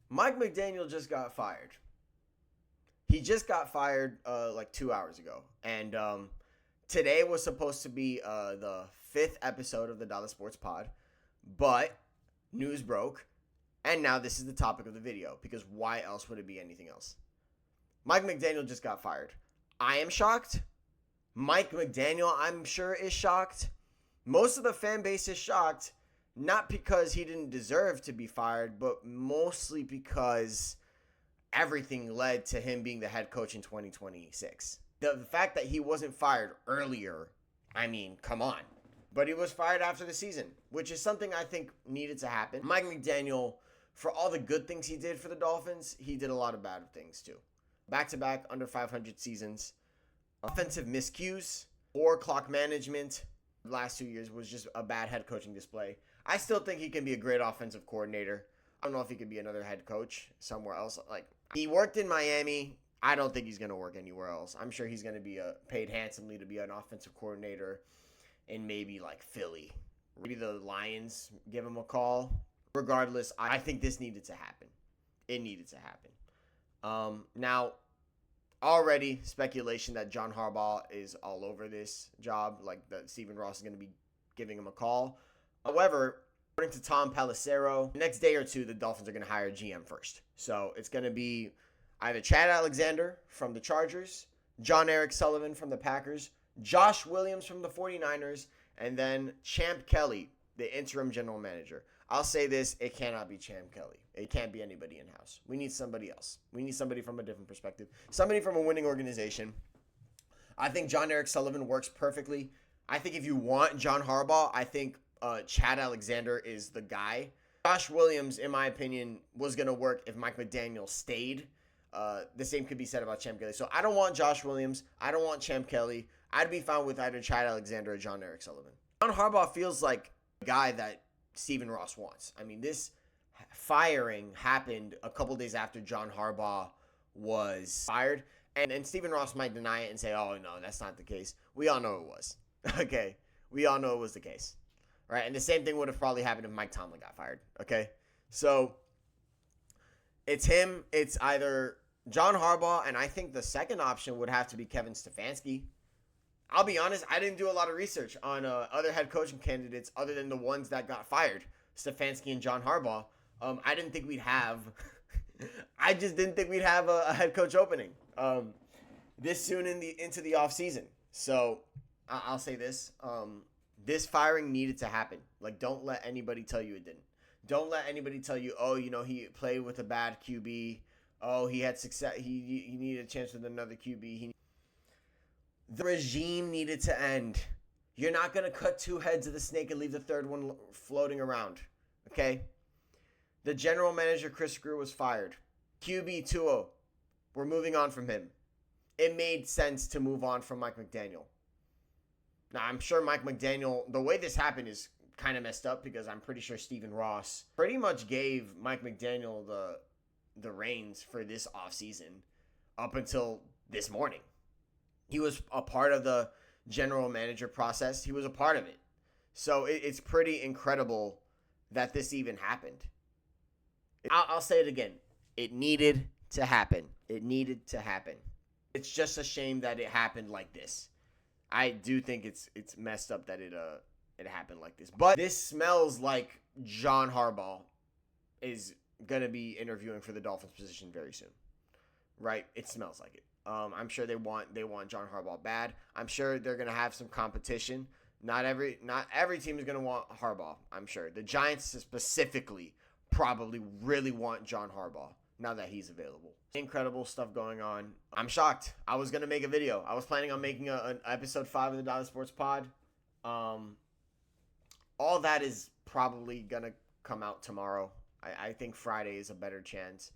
Mike McDaniel just got fired. He just got fired like 2 hours ago. And today was supposed to be the fifth episode of the Dollar Sports Pod. But news broke. And now this is the topic of the video. Because why else would it be anything else? Mike McDaniel just got fired. I am shocked. Mike McDaniel, I'm sure, is shocked. Most of the fan base is shocked. Not because he didn't deserve to be fired, but mostly because everything led to him being the head coach in 2026. The fact that he wasn't fired earlier, I mean, come on. But he was fired after the season, which is something I think needed to happen. Mike McDaniel, for all the good things he did for the Dolphins, he did a lot of bad things too. Back-to-back under 500 seasons, offensive miscues, poor clock management. The last 2 years was just a bad head coaching display. I still think he can be a great offensive coordinator. I don't know if he could be another head coach somewhere else. Like, he worked in Miami. I don't think he's going to work anywhere else. I'm sure he's going to be paid handsomely to be an offensive coordinator in maybe like Philly. Maybe the Lions give him a call. Regardless, I think this needed to happen. It needed to happen. Now, already speculation that John Harbaugh is all over this job, like that Stephen Ross is going to be giving him a call. However, according to Tom Pelissero, the next day or two, the Dolphins are going to hire a GM first. So it's going to be either Chad Alexander from the Chargers, John Eric Sullivan from the Packers, Josh Williams from the 49ers, and then Champ Kelly, the interim general manager. I'll say this, it cannot be Champ Kelly. It can't be anybody in-house. We need somebody else. We need somebody from a different perspective. Somebody from a winning organization. I think John Eric Sullivan works perfectly. I think if you want John Harbaugh, I think Chad Alexander is the guy. Josh Williams, in my opinion, was going to work if Mike McDaniel stayed. The same could be said about Champ Kelly. So I don't want Josh Williams. I don't want Champ Kelly. I'd be fine with either Chad Alexander or John Eric Sullivan. John Harbaugh feels like a guy that Stephen Ross wants. I mean, this firing happened a couple days after John Harbaugh was fired. And Stephen Ross might deny it and say, oh, no, that's not the case. We all know it was. Okay? We all know it was the case. Right? And the same thing would have probably happened if Mike Tomlin got fired. Okay? So, it's him. It's either John Harbaugh, and I think the second option would have to be Kevin Stefanski. I'll be honest, I didn't do a lot of research on other head coaching candidates other than the ones that got fired, Stefanski and John Harbaugh. I didn't think we'd have I just didn't think we'd have a head coach opening this soon into the offseason. So I'll say this. This firing needed to happen. Like, don't let anybody tell you it didn't. Don't let anybody tell you, oh, you know, he played with a bad QB. Oh, he had success. He needed a chance with another QB. The regime needed to end. You're not going to cut two heads of the snake and leave the third one floating around. Okay? The general manager, Chris Greer, was fired. QB Tua, we're moving on from him. It made sense to move on from Mike McDaniel. Now, I'm sure Mike McDaniel, the way this happened is kind of messed up because I'm pretty sure Stephen Ross pretty much gave Mike McDaniel the reins for this offseason up until this morning. He was a part of the general manager process. He was a part of it. So it's pretty incredible that this even happened. I'll say it again. It needed to happen. It needed to happen. It's just a shame that it happened like this. I do think it's messed up that it happened like this. But this smells like John Harbaugh is going to be interviewing for the Dolphins position very soon. Right? It smells like it. I'm sure they want John Harbaugh bad. I'm sure they're going to have some competition. Not every team is going to want Harbaugh, I'm sure. The Giants specifically probably really want John Harbaugh now that he's available. Incredible stuff going on. I'm shocked. I was going to make a video. I was planning on making an episode 5 of the Dollar Sports Pod. All that is probably going to come out tomorrow. I think Friday is a better chance.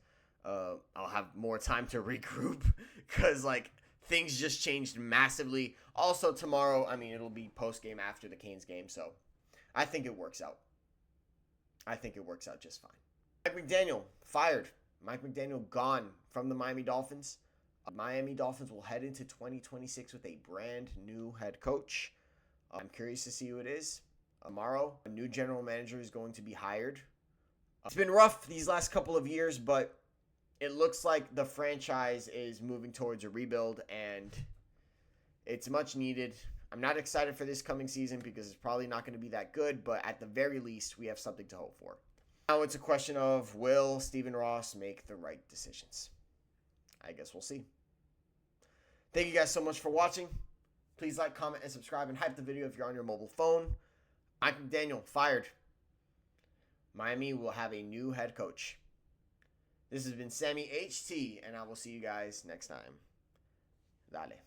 I'll have more time to regroup because, like, things just changed massively. Also, tomorrow, I mean, it'll be post-game after the Canes game, so I think it works out. I think it works out just fine. Mike McDaniel, fired. Mike McDaniel gone from the Miami Dolphins. Miami Dolphins will head into 2026 with a brand new head coach. I'm curious to see who it is. Tomorrow, a new general manager is going to be hired. It's been rough these last couple of years, but it looks like the franchise is moving towards a rebuild, and it's much needed. I'm not excited for this coming season because it's probably not going to be that good, but at the very least, we have something to hope for. Now it's a question of, will Stephen Ross make the right decisions? I guess we'll see. Thank you guys so much for watching. Please like, comment, and subscribe, and hype the video if you're on your mobile phone. Mike McDaniel fired. Miami will have a new head coach. This has been Sammy HT, and I will see you guys next time. Dale.